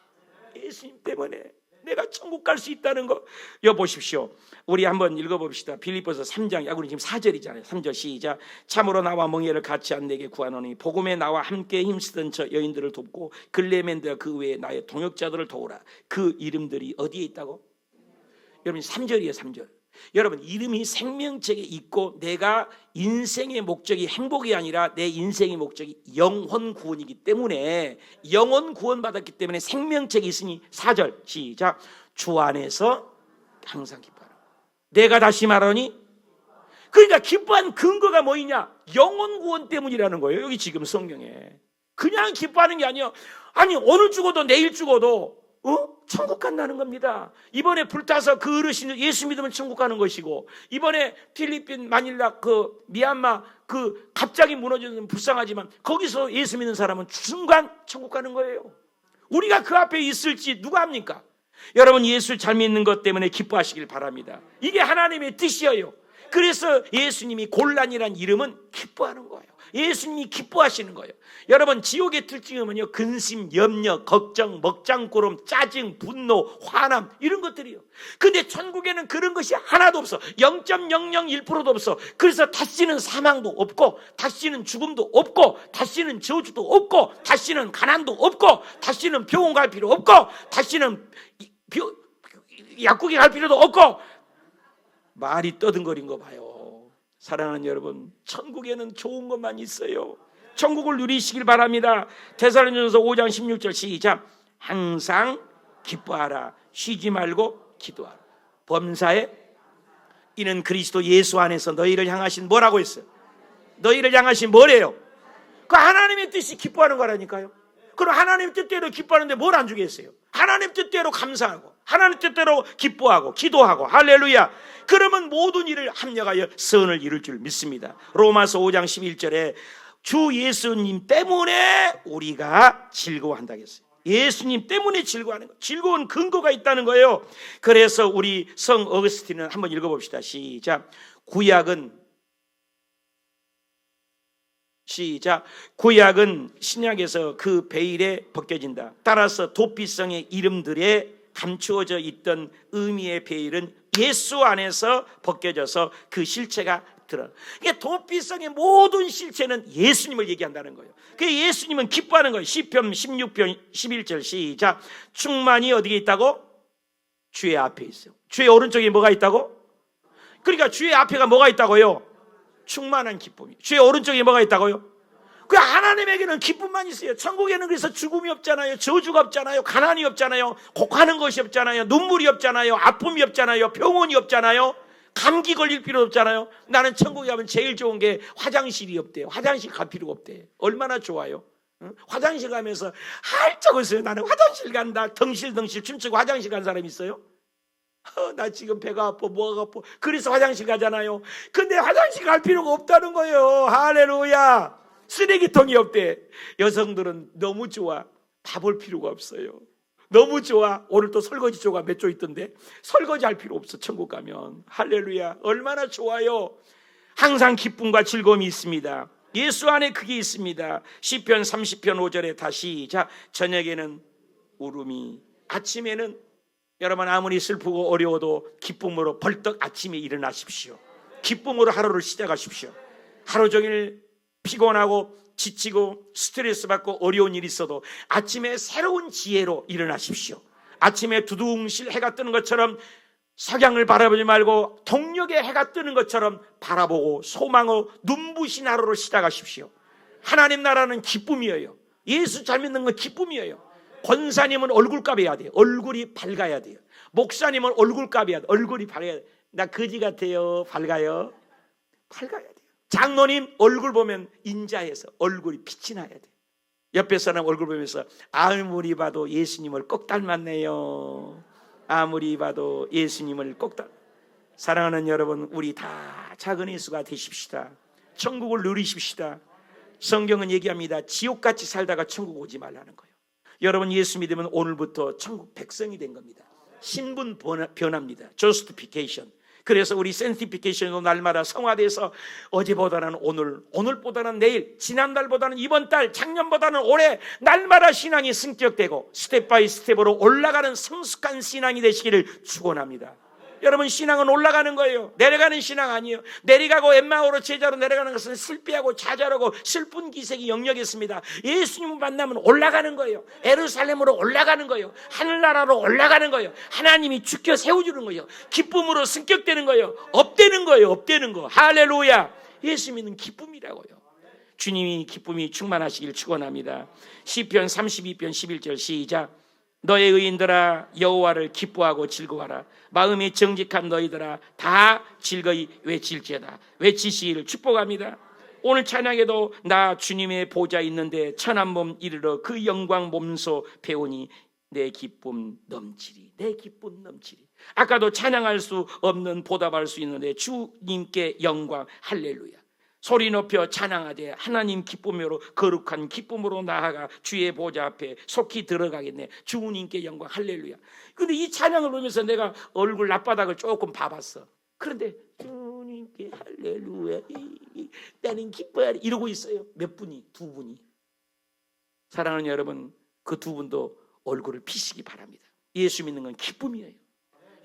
예수님 때문에 내가 천국 갈 수 있다는 거. 여보십시오. 우리 한번 읽어봅시다. 빌립보서 3장, 우리 지금 4절이잖아요. 3절 시작. 참으로 나와 멍에를 같이 한 내게 구하노니 복음에 나와 함께 힘쓰던 저 여인들을 돕고 글레멘드와 그 외에 나의 동역자들을 도우라. 그 이름들이 어디에 있다고? 여러분 3절이에요. 3절. 여러분 이름이 생명책에 있고 내가 인생의 목적이 행복이 아니라 내 인생의 목적이 영혼 구원이기 때문에 영혼 구원 받았기 때문에 생명책이 있으니 4절 시작. 주 안에서 항상 기뻐하라. 내가 다시 말하니 그러니까 기뻐한 근거가 뭐이냐? 영혼 구원 때문이라는 거예요. 여기 지금 성경에 그냥 기뻐하는 게 아니에요. 아니 오늘 죽어도 내일 죽어도 천국 간다는 겁니다. 이번에 불타서 그 어르신 예수 믿으면 천국 가는 것이고, 이번에 필리핀 마닐라 그 미얀마 그 갑자기 무너지는 불쌍하지만 거기서 예수 믿는 사람은 순간 천국 가는 거예요. 우리가 그 앞에 있을지 누가 합니까? 여러분 예수 잘 믿는 것 때문에 기뻐하시길 바랍니다. 이게 하나님의 뜻이에요. 그래서 예수님이 곤란이란 이름은 기뻐하는 거예요. 예수님이 기뻐하시는 거예요. 여러분 지옥의 특징은요 근심, 염려, 걱정, 먹장구름, 짜증, 분노, 화남 이런 것들이요. 근데 천국에는 그런 것이 하나도 없어. 0.001%도 없어. 그래서 다시는 사망도 없고 다시는 죽음도 없고 다시는 저주도 없고 다시는 가난도 없고 다시는 병원 갈 필요 없고 다시는 약국에 갈 필요도 없고. 말이 떠든거린 거 봐요. 사랑하는 여러분, 천국에는 좋은 것만 있어요. 천국을 누리시길 바랍니다. 데살로니가서 5장 16절 시작. 항상 기뻐하라. 쉬지 말고 기도하라. 범사에 이는 그리스도 예수 안에서 너희를 향하신 뭐라고 했어요? 너희를 향하신 뭐래요? 그 하나님의 뜻이 기뻐하는 거라니까요. 그럼 하나님 뜻대로 기뻐하는데 뭘 안 주겠어요? 하나님 뜻대로 감사하고 하나님 뜻대로 기뻐하고 기도하고 할렐루야. 그러면 모든 일을 합력하여 선을 이룰 줄 믿습니다. 로마서 5장 11절에 주 예수님 때문에 우리가 즐거워한다고 했어요. 예수님 때문에 즐거워하는 거, 즐거운 근거가 있다는 거예요. 그래서 우리 성 어거스틴은 한번 읽어봅시다. 시작. 구약은 신약에서 그 베일에 벗겨진다. 따라서 도피성의 이름들에 감추어져 있던 의미의 베일은 예수 안에서 벗겨져서 그 실체가 드러. 이게 도피성의 모든 실체는 예수님을 얘기한다는 거예요. 그 예수님은 기뻐하는 거예요. 시편 16편 11절 시작. 충만이 어디에 있다고? 주의 앞에 있어요. 주의 오른쪽에 뭐가 있다고? 그러니까 주의 앞에가 뭐가 있다고요? 충만한 기쁨이. 주의 오른쪽에 뭐가 있다고요? 그 하나님에게는 기쁨만 있어요. 천국에는 그래서 죽음이 없잖아요. 저주가 없잖아요. 가난이 없잖아요. 곡하는 것이 없잖아요. 눈물이 없잖아요. 아픔이 없잖아요. 병원이 없잖아요. 감기 걸릴 필요 없잖아요. 나는 천국에 가면 제일 좋은 게 화장실이 없대요. 화장실 갈 필요가 없대. 얼마나 좋아요. 응? 화장실 가면서 할적 웃어요. 나는 화장실 간다. 덩실덩실 춤추고 화장실 간 사람 있어요? 나 지금 배가 아파, 뭐가 아파. 그래서 화장실 가잖아요. 근데 화장실 갈 필요가 없다는 거예요. 할렐루야. 쓰레기통이 없대. 여성들은 너무 좋아. 봐볼 필요가 없어요. 너무 좋아. 오늘 또 설거지조가 몇 조 있던데 설거지 할 필요 없어. 천국 가면. 할렐루야. 얼마나 좋아요. 항상 기쁨과 즐거움이 있습니다. 예수 안에 그게 있습니다. 시편 30편 5절에 다시 자, 저녁에는 울음이, 아침에는 여러분 아무리 슬프고 어려워도 기쁨으로 벌떡 아침에 일어나십시오. 기쁨으로 하루를 시작하십시오. 하루 종일 피곤하고 지치고 스트레스 받고 어려운 일이 있어도 아침에 새로운 지혜로 일어나십시오. 아침에 두둥실 해가 뜨는 것처럼 석양을 바라보지 말고 동력의 해가 뜨는 것처럼 바라보고 소망으로 눈부신 하루를 시작하십시오. 하나님 나라는 기쁨이에요. 예수 잘 믿는 건 기쁨이에요. 권사님은 얼굴값 해야 돼요. 얼굴이 밝아야 돼요. 목사님은 얼굴값 해야 돼요. 얼굴이 밝아야 돼요. 나 거지 같아요. 밝아요. 밝아야 돼요. 장로님 얼굴 보면 인자해서 얼굴이 빛이 나야 돼. 옆에 사람 얼굴 보면서 아무리 봐도 예수님을 꼭 닮았네요. 아무리 봐도 예수님을 꼭 닮았네요. 사랑하는 여러분, 우리 다 작은 예수가 되십시다. 천국을 누리십시다. 성경은 얘기합니다. 지옥같이 살다가 천국 오지 말라는 거예요. 여러분 예수 믿으면 오늘부터 천국 백성이 된 겁니다. 신분 변합니다. justification. 그래서 우리 sanctification도 날마다 성화돼서 어제보다는 오늘, 오늘보다는 내일, 지난달보다는 이번 달, 작년보다는 올해 날마다 신앙이 승격되고 스텝 바이 스텝으로 올라가는 성숙한 신앙이 되시기를 축원합니다. 여러분 신앙은 올라가는 거예요. 내려가는 신앙 아니에요. 내려가고 엠마오로 제자로 내려가는 것은 실패하고 좌절하고 슬픈 기색이 역력했습니다. 예수님을 만나면 올라가는 거예요. 예루살렘으로 올라가는 거예요. 하늘나라로 올라가는 거예요. 하나님이 죽여 세워주는 거예요. 기쁨으로 승격되는 거예요. 업되는 거예요. 업되는 거. 할렐루야. 예수 믿는 기쁨이라고요. 주님이 기쁨이 충만하시길 축원합니다. 시편 32편 11절 시작. 너의 의인들아 여호와를 기뻐하고 즐거워하라. 마음이 정직한 너희들아 다 즐거이 외칠지어다. 외치시기를 축복합니다. 오늘 찬양에도 나 주님의 보좌 있는데 천한 몸 이르러 그 영광 몸소 배우니 내 기쁨 넘치리. 내 기쁨 넘치리. 아까도 찬양할 수 없는 보답할 수 있는데 주님께 영광. 할렐루야. 소리 높여 찬양하되 하나님 기쁨으로 거룩한 기쁨으로 나아가 주의 보좌 앞에 속히 들어가겠네. 주님께 영광. 할렐루야. 근데 이 찬양을 보면서 내가 얼굴 앞바닥을 조금 봐봤어. 그런데 주님께 할렐루야 나는 기뻐하리 이러고 있어요. 몇 분이? 두 분이. 사랑하는 여러분, 그 두 분도 얼굴을 피시기 바랍니다. 예수 믿는 건 기쁨이에요.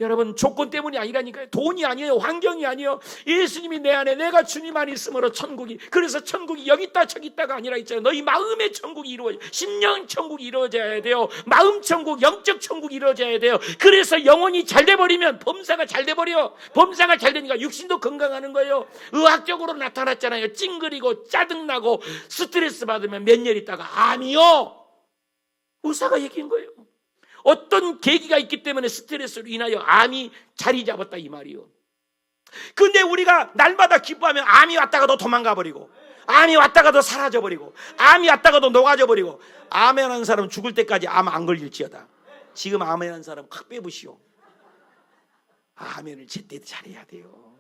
여러분 조건 때문이 아니라니까요. 돈이 아니에요. 환경이 아니에요. 예수님이 내 안에, 내가 주님 안에 있으므로 천국이, 그래서 천국이 여기 있다 저기 있다가 아니라 있잖아요. 너희 마음의 천국이 이루어져요. 심령 천국이 이루어져야 돼요. 마음 천국, 영적 천국이 이루어져야 돼요. 그래서 영혼이 잘 돼버리면 범사가 잘 돼버려. 범사가 잘 되니까 육신도 건강하는 거예요. 의학적으로 나타났잖아요. 찡그리고 짜증나고 스트레스 받으면 몇 년 있다가 암이요. 의사가 얘기한 거예요. 어떤 계기가 있기 때문에 스트레스로 인하여 암이 자리 잡았다 이 말이요. 근데 우리가 날마다 기뻐하면 암이 왔다가도 도망가 버리고, 암이 왔다가도 사라져 버리고, 암이 왔다가도 녹아져 버리고, 암에 한 사람은 죽을 때까지 암 안 걸릴지어다. 지금 아멘한 사람 확 빼보시오. 아멘을 제때 잘해야 돼요.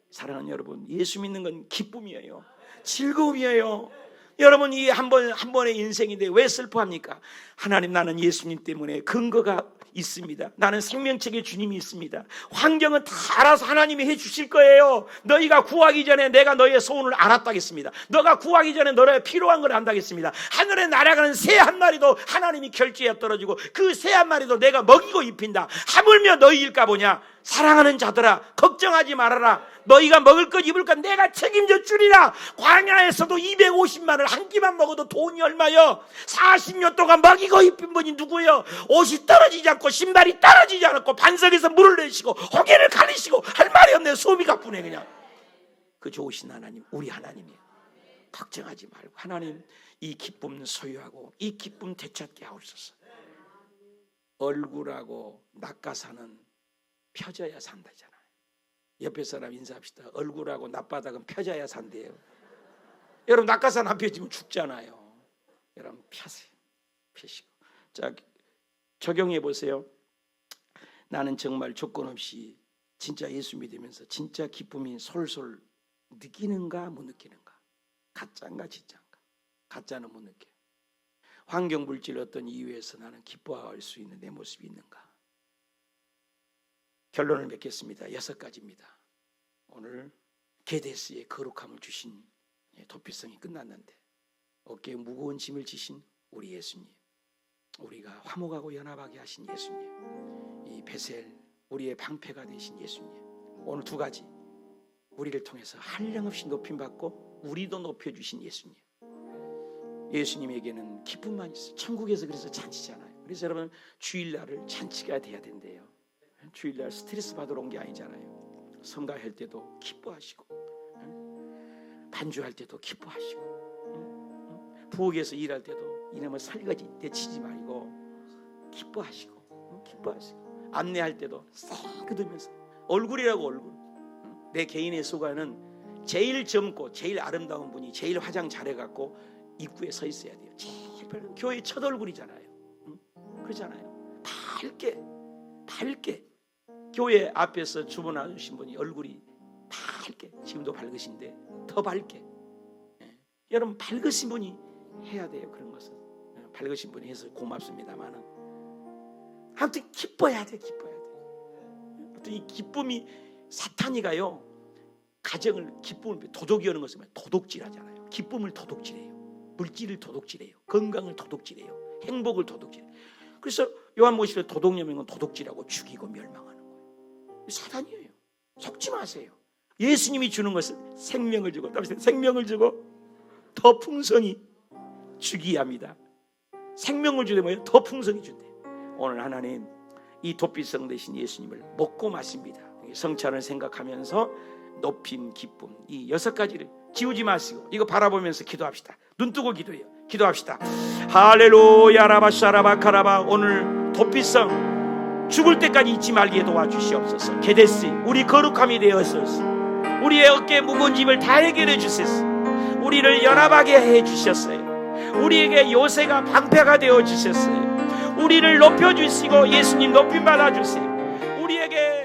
사랑하는 여러분, 예수 믿는 건 기쁨이에요. 즐거움이에요. 여러분, 이 한 번의 인생인데 왜 슬퍼합니까? 하나님, 나는 예수님 때문에 근거가 있습니다. 나는 생명책의 주님이 있습니다. 환경은 다 알아서 하나님이 해주실 거예요. 너희가 구하기 전에 내가 너희의 소원을 알았다겠습니다. 너가 구하기 전에 너의 필요한 걸 안다겠습니다. 하늘에 날아가는 새 한 마리도 하나님이 결제에 떨어지고 그 새 한 마리도 내가 먹이고 입힌다. 하물며 너희일까 보냐. 사랑하는 자들아, 걱정하지 말아라. 너희가 먹을 것 입을 것 내가 책임져 주리라. 광야에서도 250만을 한 끼만 먹어도 돈이 얼마요? 40년 동안 먹이고 입힌 분이 누구예요? 옷이 떨어지지 않고 신발이 떨어지지 않고 반석에서 물을 내시고 호개를 가리시고 할 말이 없네. 소비 가쁘네 그냥. 그 좋으신 하나님, 우리 하나님이에요. 걱정하지 말고 하나님, 이 기쁨 소유하고 이 기쁨 되찾게 하옵소서. 얼굴하고 낙가산은 펴져야 산다잖아요. 옆에 사람 인사합시다. 얼굴하고 낮바닥은 펴져야 산대요. 여러분, 낙가산 안 펴지면 죽잖아요. 여러분, 펴세요. 펴시고. 자, 적용해 보세요. 나는 정말 조건 없이 진짜 예수 믿으면서 진짜 기쁨이 솔솔 느끼는가 못 느끼는가? 가짜인가 진짜인가? 가짜는 못 느껴요. 환경 물질 어떤 이유에서 나는 기뻐할 수 있는 내 모습이 있는가? 결론을 맺겠습니다. 6가지입니다. 오늘 게데스의 거룩함을 주신 도피성이 끝났는데 어깨에 무거운 짐을 지신 우리 예수님, 우리가 화목하고 연합하게 하신 예수님, 이 베셀 우리의 방패가 되신 예수님, 오늘 2가지 우리를 통해서 한량없이 높임받고 우리도 높여주신 예수님. 예수님에게는 기쁨만 있어요. 천국에서 그래서 잔치잖아요. 그래서 여러분, 주일날을 잔치가 돼야 된대요. 주일날 스트레스 받으러 온 게 아니잖아요. 성가할 때도 기뻐하시고, 반주할 때도 기뻐하시고, 부엌에서 일할 때도 이놈의 설거지 내치지 말고 기뻐하시고, 기뻐하시고, 안내할 때도 쌩 긋으면서 얼굴이라고 얼굴. 내 개인의 소가는 제일 젊고 제일 아름다운 분이 제일 화장 잘해갖고 입구에 서 있어야 돼요. 제일 밝은 교회 첫 얼굴이잖아요. 그러잖아요. 밝게 교회 앞에서 주문하신 분이 얼굴이 밝게, 지금도 밝으신데 더 밝게. 여러분, 밝으신 분이 해야 돼요. 그런 것은 밝으신 분이 해서 고맙습니다만은 아무튼 기뻐야 돼. 아무튼 이 기쁨이, 사탄이가요 가정을 기쁨을 도둑이 오는 것은 도둑질하잖아요. 기쁨을 도둑질해요. 물질을 도둑질해요. 건강을 도둑질해요. 행복을 도둑질해요. 그래서 요한복음에 도둑놈인 건 도둑질하고 죽이고 멸망하는 거예요. 사단이에요. 속지 마세요. 예수님이 주는 것은 생명을 주고, 생명을 주고 더 풍성히 주기에 합니다. 생명을 주되 뭐예요? 더 풍성히 준대. 오늘 하나님, 이 도피성 되신 예수님을 먹고 마십니다. 성찬을 생각하면서 높임, 기쁨, 이 6가지를 지우지 마시고 이거 바라보면서 기도합시다. 눈 뜨고 기도해요. 기도합시다. 할렐루야 라바샤라바카라바. 오늘 도피성 죽을 때까지 잊지 말게 도와주시옵소서. 게데스 우리 거룩함이 되었소서. 우리의 어깨에 무거운 짐을 다 해결해 주셨소. 우리를 연합하게 해 주셨어요. 우리에게 요새가 방패가 되어 주셨어요. 우리를 높여 주시고 예수님 높임 받아 주세요. 우리에게